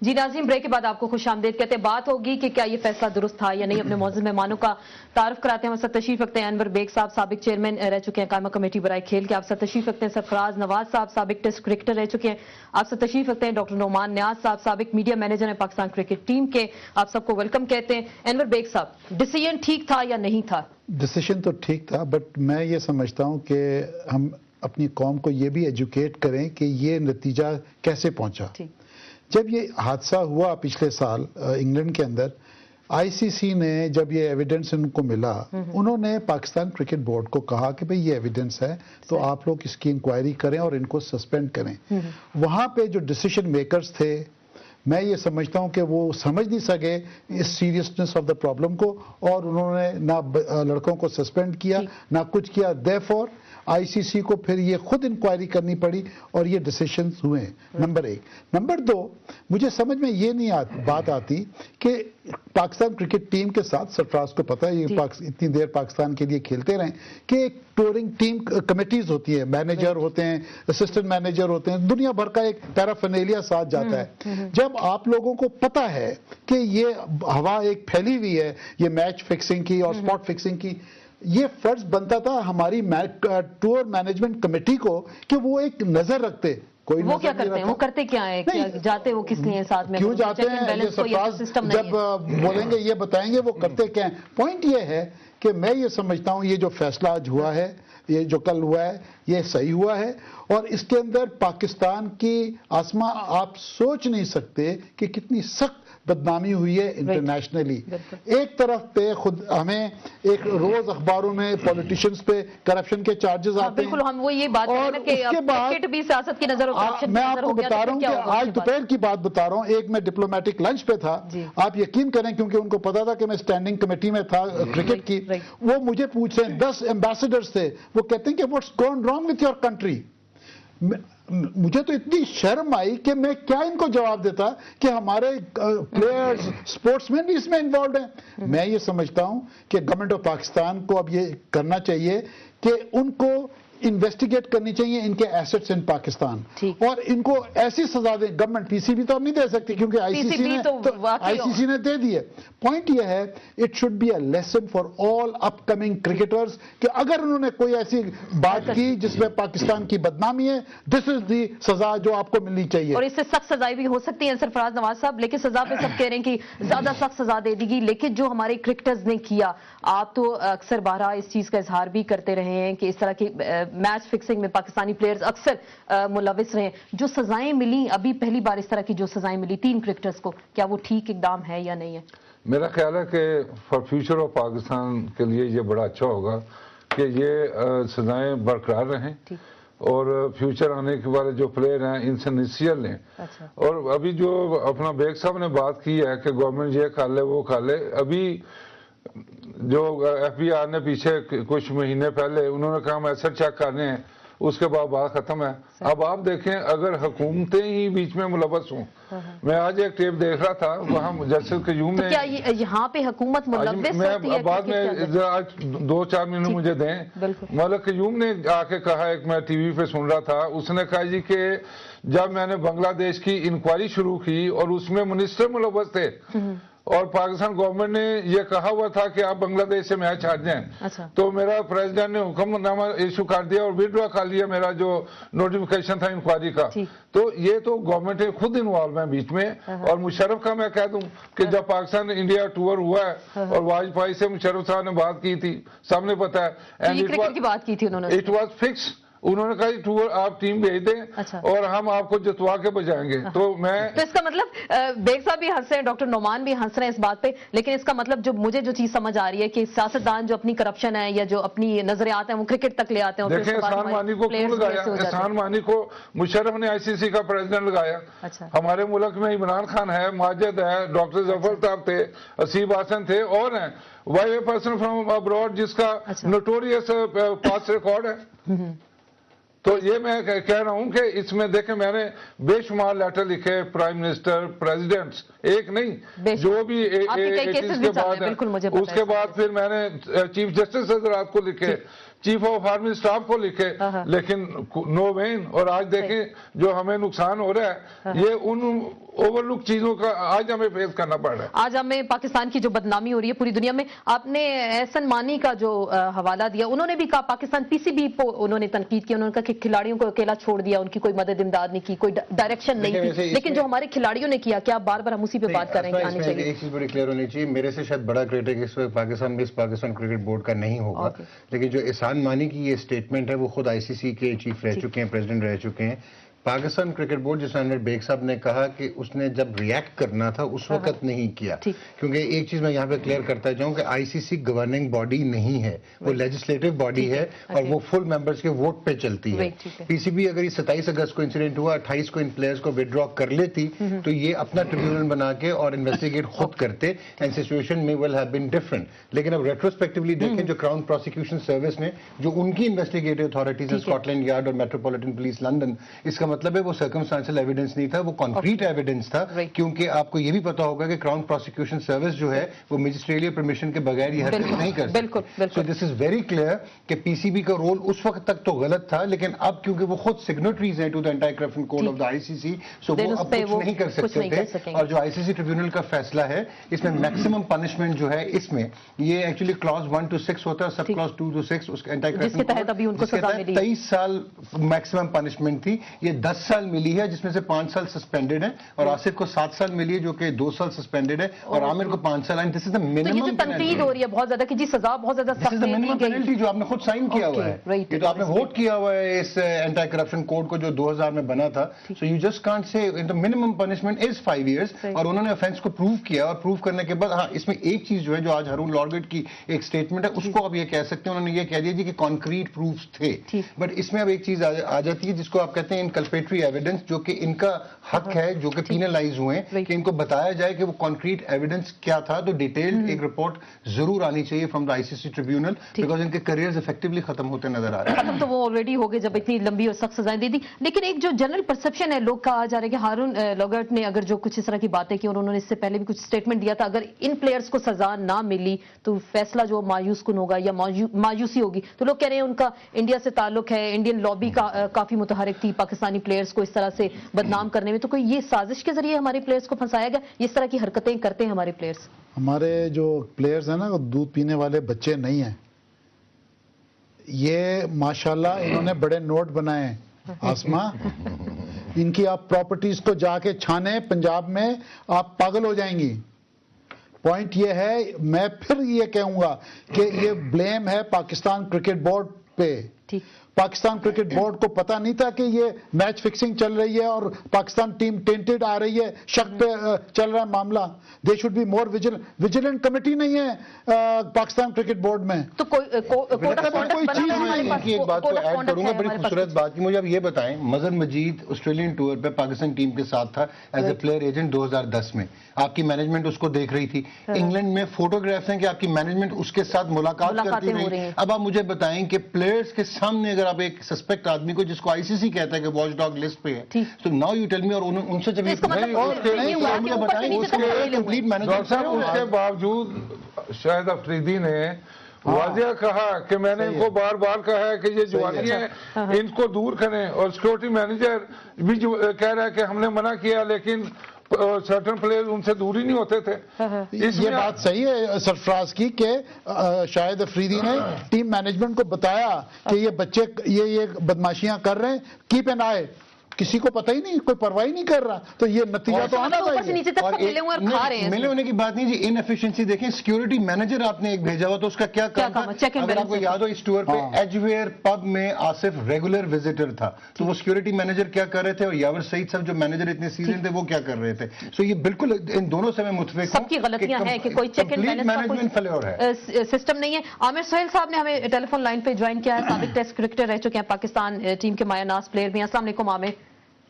جی ناظرین، بریک کے بعد آپ کو خوش آمدید کہتے ہیں. بات ہوگی کہ کیا یہ فیصلہ درست تھا یا نہیں. اپنے معزز مہمانوں کا تعارف کراتے ہیں. ہم سب تشریف رکھتے ہیں انور بیگ صاحب، سابق چیئرمین رہ چکے ہیں قائمہ کمیٹی برائے کھیل کے. آپ سب تشریف رکھتے ہیں سرفراز نواز صاحب، سابق ٹیسٹ کرکٹر رہ چکے ہیں. آپ سب تشریف رکھتے ہیں ڈاکٹر نعمان نیاز صاحب، سابق میڈیا مینیجر ہیں پاکستان کرکٹ ٹیم کے. آپ سب کو ویلکم کہتے ہیں. انور بیگ صاحب، ڈیسیژن ٹھیک تھا یا نہیں تھا؟ ڈیسیژن تو ٹھیک تھا، بٹ میں یہ سمجھتا ہوں کہ ہم اپنی قوم کو یہ بھی ایجوکیٹ کریں کہ یہ نتیجہ کیسے پہنچا. جب یہ حادثہ ہوا پچھلے سال انگلینڈ کے اندر، آئی سی سی نے جب یہ ایویڈنس ان کو ملا، انہوں نے پاکستان کرکٹ بورڈ کو کہا کہ بھئی یہ ایویڈنس ہے تو آپ لوگ اس کی انکوائری کریں اور ان کو سسپینڈ کریں. وہاں پہ جو ڈیسیژن میکرز تھے، میں یہ سمجھتا ہوں کہ وہ سمجھ نہیں سکے اس سیریسنس آف دا پرابلم کو، اور انہوں نے نہ لڑکوں کو سسپینڈ کیا نہ کچھ کیا. دیرفور آئی سی سی کو پھر یہ خود انکوائری کرنی پڑی اور یہ ڈیسیشنز ہوئے. نمبر 1. نمبر 2، مجھے سمجھ میں یہ نہیں بات آتی کہ پاکستان کرکٹ ٹیم کے ساتھ، سرفراز کو پتہ ہے یہ اتنی دیر پاکستان کے لیے کھیلتے رہیں، کہ ایک ٹورنگ ٹیم کمیٹیز ہوتی ہے، مینیجر ہوتے ہیں، اسسٹنٹ مینیجر ہوتے ہیں، دنیا بھر کا ایک پیرافینیلیا ساتھ جاتا ہے. جب آپ لوگوں کو پتہ ہے کہ یہ ہوا ایک پھیلی ہوئی ہے یہ میچ فکسنگ کی اور سپاٹ فکسنگ کی، یہ فرض بنتا تھا ہماری ٹور مینجمنٹ کمیٹی کو کہ وہ ایک نظر رکھتے. وہ کیا کرتے ہیں؟ وہ کرتے کیا ہیں؟ جاتے وہ کس لیے ساتھ میں؟ کیوں جاتے ہیں؟ یہ سرفراز جب بولیں گے یہ بتائیں گے وہ کرتے کیا ہیں. پوائنٹ یہ ہے کہ میں یہ سمجھتا ہوں یہ جو فیصلہ آج ہوا ہے، یہ جو کل ہوا ہے، یہ صحیح ہوا ہے. اور اس کے اندر پاکستان کی آسما آپ سوچ نہیں سکتے کہ کتنی سخت بدنامی ہوئی ہے انٹرنیشنلی. ایک طرف پہ خود ہمیں ایک روز اخباروں میں پولیٹیشنز پہ کرپشن کے چارجز آتے ہیں. بالکل، ہم وہ یہ بات اور کریں کہ کرکٹ بھی سیاست کی نظر میں آپ کو بتا رہا ہوں کہ آج دوپہر کی بات بتا رہا ہوں. ایک میں ڈپلومیٹک لنچ پہ تھا، آپ یقین کریں کیونکہ ان کو پتا تھا کہ میں اسٹینڈنگ کمیٹی میں تھا کرکٹ کی. وہ مجھے پوچھ رہے ہیں، 10 ایمبیسڈرز تھے، وہ کہتے ہیں کہ what's gone wrong with your country. مجھے تو اتنی شرم آئی کہ میں کیا ان کو جواب دیتا کہ ہمارے پلیئرز، سپورٹس مین بھی اس میں انوالوڈ ہیں. میں یہ سمجھتا ہوں کہ گورنمنٹ آف پاکستان کو اب یہ کرنا چاہیے کہ ان کو انویسٹیگیٹ کرنی چاہیے ان کے ایسٹس ان پاکستان، اور ان کو ایسی سزا دیں. گورنمنٹ پی سی بی تو اب نہیں دے سکتی کیونکہ آئی سی سی نے دے دی ہے. پوائنٹ یہ ہے it should be a lesson for all upcoming cricketers کہ اگر انہوں نے کوئی ایسی بات کی جس میں پاکستان کی بدنامی ہے، دس از دی سزا جو آپ کو ملنی چاہیے. اور اس سے سخت سزائیں بھی ہو سکتی ہیں سرفراز نواز صاحب، لیکن سزا پہ سب کہہ رہے ہیں کہ زیادہ سخت سزا دے دی گی. لیکن جو ہمارے کرکٹرز نے کیا، آپ تو اکثر بارہا اس چیز کا اظہار بھی کرتے رہے ہیں کہ اس طرح کی میچ فکسنگ میں پاکستانی پلیئرز اکثر ملوث رہے ہیں. جو سزائیں ملی ابھی پہلی بار، اس طرح کی جو سزائیں ملی 3 کرکٹرز کو، کیا وہ ٹھیک اقدام ہے یا نہیں ہے؟ میرا خیال ہے کہ فار فیوچر آف پاکستان کے لیے یہ بڑا اچھا ہوگا کہ یہ سزائیں برقرار رہیں اور فیوچر آنے کے والے جو پلیئر ہیں ان سے نصیحت لیں. اور ابھی جو اپنا بیگ صاحب نے بات کی ہے کہ گورنمنٹ یہ کھا لے وہ کھا لے، ابھی جو ایف بی آر نے پیچھے کچھ مہینے پہلے انہوں نے کہا ہم ایسٹ چیک کرنے ہیں، اس کے بعد بات ختم ہے. اب آپ دیکھیں اگر حکومتیں ہی بیچ میں ملوث ہوں. میں آج ایک ٹیپ دیکھ رہا تھا، وہاں جسٹس قیوم نے، کیا یہاں پہ حکومت ملوث ہوتی ہے؟ بعد میں آج 2-4 منٹ مجھے دیں. ملک قیوم نے آ کے کہا، ایک میں ٹی وی پہ سن رہا تھا، اس نے کہا جی کہ جب میں نے بنگلہ دیش کی انکوائری شروع کی اور اس میں منسٹر ملوث تھے اور پاکستان گورنمنٹ نے یہ کہا ہوا تھا کہ آپ بنگلہ دیش سے میچ ہار جائیں، تو میرا پریزیڈنٹ نے حکم نامہ ایشو کر دیا اور وڈرا کر لیا میرا جو نوٹیفیکیشن تھا انکوائری کا. تو یہ تو گورنمنٹ خود انوالو ہے بیچ میں. اور مشرف کا میں کہہ دوں کہ جب پاکستان انڈیا ٹور ہوا ہے اور واجپئی سے مشرف صاحب نے بات کی تھی، سب نے پتا ہے، اٹ واز فکس. انہوں نے کہا ٹور آپ ٹیم بھیج دیں اور ہم آپ کو جتوا کے بجائیں گے. تو اس کا مطلب بیگ صاحب بھی ہنس رہے ہیں، ڈاکٹر نعمان بھی ہنس رہے ہیں اس بات پہ، لیکن اس کا مطلب جو مجھے جو چیز سمجھ آ رہی ہے کہ سیاستدان جو اپنی کرپشن ہے یا جو اپنی نظریات ہیں وہ کرکٹ تک لے آتے ہیں. دیکھیں احسان مانی کو کیوں لگایا؟ احسان مانی کو مشرف نے آئی سی سی کا پریزیڈنٹ لگایا. ہمارے ملک میں عمران خان ہے، ماجد ہے، ڈاکٹر ظفر صاحب تھے، اسیب حسن تھے اور ہیں why a person from abroad جس کا نوٹوریس پاس ریکارڈ ہے. تو یہ میں کہہ رہا ہوں کہ اس میں دیکھیں میں نے بے شمار لیٹر لکھے پرائم منسٹر، پریزیڈنٹس، ایک نہیں جو بھی اس کے بعد پھر میں نے چیف جسٹس حضرات کو لکھے चीफ ऑफ आर्मी स्टाफ को लिखे, लेकिन नो वेन। और आज देखें जो हमें नुकसान हो रहा है, ये उन ओवरलुक चीजों का आज हमें फेस करना पड़ रहा है। आज हमें पाकिस्तान की जो बदनामी हो रही है पूरी दुनिया में, आपने एहसन मानी का जो हवाला दिया, उन्होंने भी कहा पाकिस्तान पीसीबी को उन्होंने तनकीद की, उन्होंने कहा कि खिलाड़ियों को अकेला छोड़ दिया, उनकी कोई मदद इमदाद नहीं की, कोई डायरेक्शन नहीं थी, लेकिन जो हमारे खिलाड़ियों ने किया, क्या बार बार हम उसी पे बात कर रहे हैं? आनी चाहिए एक चीज बड़ी क्लियर होनी चाहिए, मेरे से शायद बड़ा क्रिटिक इस वक्त पाकिस्तान क्रिकेट बोर्ड का नहीं होगा, लेकिन जो एहसान मानी की ये स्टेटमेंट है वो खुद आईसीसी के चीफ रह चुके हैं, प्रेसिडेंट रह चुके हैं। पाकिस्तान क्रिकेट बोर्ड, जिस अनवर बेग साहब ने कहा कि उसने जब रिएक्ट करना था उस वक्त नहीं किया, क्योंकि एक चीज मैं यहाँ पे क्लियर करता जाऊं कि आईसीसी गवर्निंग बॉडी नहीं है, वो लेजिस्लेटिव बॉडी है और वो फुल मेंबर्स के वोट पे चलती है। पीसीबी अगर ये 27 अगस्त को इंसिडेंट हुआ, 28 को इन प्लेयर्स को विदड्रॉ कर लेती तो ये अपना ट्रिब्यूनल बना के और इन्वेस्टिगेट खुद करते एंड सिचुएशन में विल हैव बीन डिफरेंट। लेकिन अब रेट्रोस्पेक्टिवली देखें, जो क्राउन प्रोसिक्यूशन सर्विस ने, जो उनकी इन्वेस्टिगेटिव अथॉरिटीज है, स्कॉटलैंड यार्ड और मेट्रोपॉलिटन पुलिस लंदन, इसका मतलब है वो सर्कमस्टेंशियल एविडेंस नहीं था, वो कॉन्क्रीट एविडेंस था। क्योंकि आपको ये भी पता होगा कि क्राउन प्रोसिक्यूशन सर्विस जो है वो मजिस्ट्रेरियल परमिशन के बगैर ये हरकत नहीं कर सकती। So this is very clear कि पीसीबी का रोल उस वक्त तक तो गलत था, लेकिन अब क्योंकि वो खुद सिग्नेटरीज हैं to the anti corruption code of the ICC, so वो अब कुछ नहीं कर सकते थे। और जो आईसीसी ट्रिब्यूनल का फैसला है, इसमें मैक्सिमम पनिशमेंट जो है, इसमें ये एक्चुअली क्लॉज 1 to 6 होता है, सब क्लॉज 2 to 6 उसके एंटी करप्शन कोड, 23 साल मैक्सिमम पनिशमेंट थी, ये 10 साल मिली है, जिसमें से 5 साल सस्पेंडेड है, और आसिफ को 7 साल मिली है जो कि 2 साल सस्पेंडेड है, और आमिर को 5 साल। दिस इज द मिनिमम तनकीद हो रही है बहुत ज्यादा कि जी सजा बहुत ज्यादा सख्त है, मिनिमम पेनल्टी जो आपने खुद साइन किया हुआ है, ये तो आपने वोट किया हुआ है इस एंटी करप्शन कोड को जो 2000 में बना था। So you just can't say the minimum punishment is 5 years, और उन्होंने ऑफेंस को प्रूव किया, और प्रूव करने के बाद हाँ, इसमें एक चीज जो है, जो आज हारून लॉर्गेट की एक स्टेटमेंट है, उसको अब ये कह सकते हैं, उन्होंने ये कह दिया जी कि कॉन्क्रीट प्रूफ्स थे, बट इसमें अब एक चीज आ जाती है जिसको आप कहते हैं इनकल्पेटरी एविडेंस, जो कि इनका हक है, जो कि पीनलाइज हुए हैं, कि इनको बताया जाए कि वो कॉन्क्रीट एविडेंस क्या था। तो डिटेल्ड एक रिपोर्ट जरूर आनी चाहिए from the ICC tribunal, because इनके करियर्स इफेक्टिवली खत्म होते नजर आ रहे हैं। खत्म तो वो ऑलरेडी हो गए जब इतनी लंबी और सख्त सजाएं दे दी, लेकिन एक जो जनरल परसेप्शन है, लोग कहा जा रहा है कि हारून लॉर्गेट ने अगर जो कुछ इस तरह की बातें की, और उन्होंने इससे पहले भी कुछ स्टेटमेंट दिया था, अगर इन प्लेयर्स को सजा ना मिली तो फैसला जो मायूस कुन होगा या मायूसी होगी। तो लोग कह रहे हैं उनका इंडिया से ताल्लुक है, इंडियन लॉबी का काफी मुतहरिक थी पाकिस्तानी प्लेयर्स को इस तरह से बदनाम करने में। तो कोई ये साजिश के जरिए हमारे प्लेयर्स को फंसाया गया? इस तरह की हरकतें करते हैं हमारे प्लेयर्स? हमारे जो प्लेयर्स हैं ना, वो दूध पीने वाले बच्चे नहीं हैं। ये माशाल्लाह इन्होंने बड़े नोट बनाए हैं आसमा। इनकी आप प्रॉपर्टीज को जाके छाने पंजाब में, आप पागल हो जाएंगी। पॉइंट ये है, मैं फिर ये कहूंगा कि ये ब्लेम है पाकिस्तान क्रिकेट बोर्ड पे। पाकिस्तान क्रिकेट बोर्ड को पता नहीं था कि ये मैच फिक्सिंग चल रही है और पाकिस्तान टीम टेंटेड आ रही है, शक पे चल रहा है मामला। They should be more vigilant committee नहीं है पाकिस्तान क्रिकेट बोर्ड में। तो कोई चीज नहीं। एक बात को ऐड करूंगा, बड़ी खूबसूरत बात की। मुझे आप ये बताएं, मजहर मजीद ऑस्ट्रेलियन टूर पे पाकिस्तान टीम के साथ था एज ए प्लेयर एजेंट 2010 में। आपकी मैनेजमेंट उसको देख रही थी। इंग्लैंड में फोटोग्राफ्स हैं कि आपकी मैनेजमेंट उसके साथ मुलाकात करती रही। अब आप मुझे बताएं कि प्लेयर्स के सामने अगर आप एक सस्पेक्ट आदमी को, जिसको आईसीसी कहता है कि वॉच डॉग लिस्ट पे है, तो नाउ यू टेल मी, और उनसे जब कंप्लीट मैनेजमेंट, उसके बावजूद शाहिद अफरीदी ने वाजिया कहा कि मैंने इनको बार बार कहा है कि ये जुआरी हैं, इनको दूर करें। और सिक्योरिटी मैनेजर भी कह रहा है कि हमने मना किया, लेकिन सर्टन प्लेयर उनसे दूर ही नहीं होते थे। ये बात सही है सरफराज की कि शाहिद अफरीदी ने टीम मैनेजमेंट को बताया कि ये बच्चे ये बदमाशियां कर रहे हैं, कीप एन आई। किसी को पता ही नहीं, कोई परवाह ही नहीं कर रहा। तो ये नतीजा तो आना चाहिए। नीचे तक मिले हुए और खा रहे हैं। मिले होने की बात नहीं जी, इनएफिशिएंसी देखें। सिक्योरिटी मैनेजर आपने एक भेजा हुआ, तो उसका क्या काम था? अगर आपको याद हो, इस टूर पे एजवेयर पब में आसिफ रेगुलर विजिटर था, तो वो सिक्योरिटी मैनेजर क्या कर रहे थे, और यावर सईद साहब जो मैनेजर इतने सीजन थे, वो क्या कर रहे थे? सो ये बिल्कुल इन दोनों से मैं मुतफिक हूं। सबकी गलतियां हैं कि कोई check and balance management failure है, सिस्टम नहीं है। आमिर सुहेल साहब ने हमें टेलीफोन लाइन पे ज्वाइन किया है, साबिक टेस्ट क्रिकेटर रह चुके हैं पाकिस्तान टीम के मायानाज प्लेयर भी। अस्सलाम वालेकुम आमिर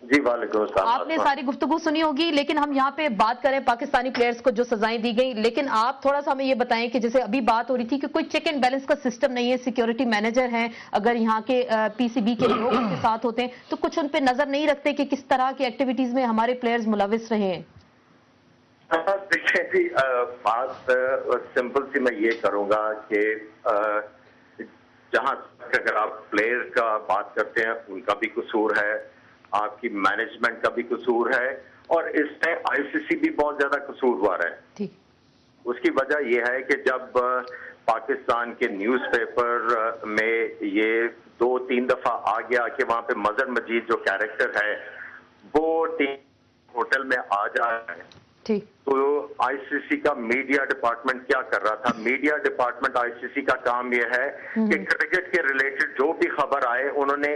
जी। वालेकुम अस्सलाम। आपने सारी गुफ्तगू सुनी होगी, लेकिन हम यहाँ पे बात करें पाकिस्तानी प्लेयर्स को जो सजाएं दी गई, लेकिन आप थोड़ा सा हमें ये बताएं कि जैसे अभी बात हो रही थी कि कोई चेक एंड बैलेंस का सिस्टम नहीं है, सिक्योरिटी मैनेजर हैं, अगर यहाँ के पीसीबी के लोग उनके साथ होते हैं तो कुछ उन पे नजर नहीं रखते कि किस तरह की एक्टिविटीज में हमारे प्लेयर्स मुलविस रहे हैं? देखिए, बात सिंपल सी मैं ये करूंगा कि जहां तक अगर आप प्लेयर का बात करते हैं, उनका भी कसूर है, आपकी मैनेजमेंट का भी कसूर है, और इसमें आईसीसी भी बहुत ज्यादा कसूरवार है। उसकी वजह यह है कि जब पाकिस्तान के न्यूज़पेपर में ये 2-3 दफा आ गया कि वहां पे मजहर मजीद जो कैरेक्टर है वो होटल में आ जा रहा है, तो आईसीसी का मीडिया डिपार्टमेंट क्या कर रहा था? मीडिया डिपार्टमेंट आईसीसी का काम यह है कि क्रिकेट के रिलेटेड जो भी खबर आए उन्होंने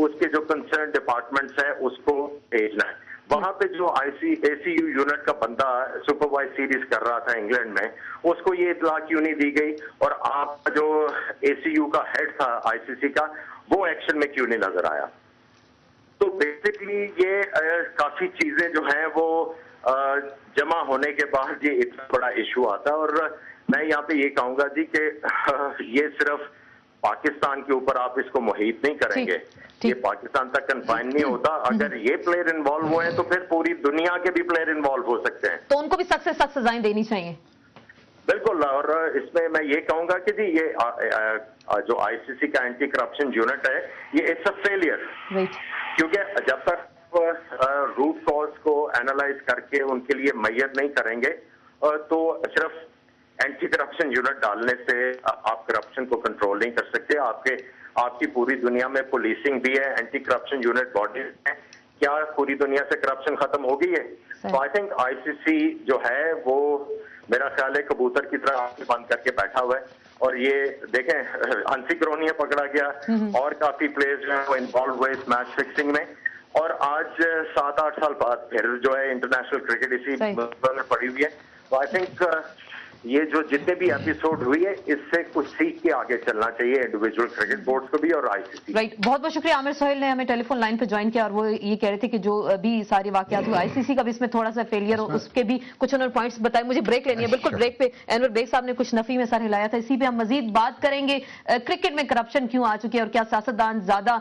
उसके जो कंसर्न डिपार्टमेंट्स है उसको भेजना है। वहां पे जो एसीयू यूनिट का बंदा सुपरवाइज सीरीज कर रहा था इंग्लैंड में, उसको ये इतला क्यों नहीं दी गई? और आप जो एसीयू का हेड था आईसीसी का, वो एक्शन में क्यों नहीं नजर आया? तो बेसिकली ये काफी चीजें जो हैं वो जमा होने के बाद ये इतना बड़ा इशू आता है। और मैं यहाँ पे ये कहूंगा जी कि ये सिर्फ पाकिस्तान के ऊपर आप इसको मुहित नहीं करेंगे, ये पाकिस्तान तक कन्फाइन नहीं होता। अगर ये प्लेयर इन्वॉल्व हुए हैं तो फिर पूरी दुनिया के भी प्लेयर इन्वॉल्व हो सकते हैं, तो उनको भी सख्त से सख्त सजाएं देनी चाहिए। बिल्कुल। और इसमें मैं ये कहूंगा कि जी ये जो आईसीसी का एंटी करप्शन यूनिट है, ये इट्स अ फेलियर, क्योंकि जब तक रूट कॉज को एनालाइज करके उनके लिए मैयर नहीं करेंगे तो सिर्फ एंटी करप्शन यूनिट डालने से आप करप्शन को कंट्रोल नहीं कर सकते। आपकी पूरी दुनिया में पुलिसिंग भी है, एंटी करप्शन यूनिट बॉडी है, क्या पूरी दुनिया से करप्शन खत्म हो गई है? तो आई थिंक आईसीसी जो है वो मेरा ख्याल है कबूतर की तरह आंखें बंद करके बैठा हुआ है। और ये देखें, हंसी क्रोनिया पकड़ा गया और काफी प्लेयर्स जो है वो इन्वॉल्व हुए इस मैच फिक्सिंग में, और आज 7-8 साल बाद फिर जो है इंटरनेशनल क्रिकेट इसी में पड़ी हुई है। तो आई थिंक ये जो जितने भी एपिसोड हुई है इससे कुछ सीख के आगे चलना चाहिए इंडिविजुअल क्रिकेट बोर्ड को भी और आईसीसी। राइट, बहुत बहुत शुक्रिया। आमिर सोहेल ने हमें टेलीफोन लाइन पे ज्वाइन किया और वो ये कह रहे थे कि जो अभी सारी वाकयात हुए आईसीसी का भी इसमें थोड़ा सा फेलियर हो, उसके भी कुछ उन्होंने पॉइंट्स बताए। मुझे ब्रेक लेनी है, बिल्कुल ब्रेक पे एनवर बेग साहब ने कुछ नफी में सर हिलाया था, इसी पे हम मजीद बात करेंगे। क्रिकेट में करप्शन क्यों आ चुकी है और क्या सियासतदान ज्यादा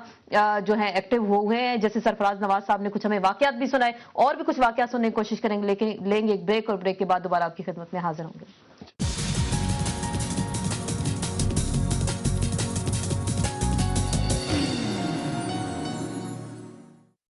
जो है एक्टिव हुए हैं? जैसे सरफराज नवाज साहब ने कुछ हमें वाकयात भी सुनाए, और भी कुछ वाकयात सुनने की कोशिश करेंगे, लेकिन लेंगे एक ब्रेक, और ब्रेक के बाद दोबारा आपकी खिदमत में हाजिर होंगे।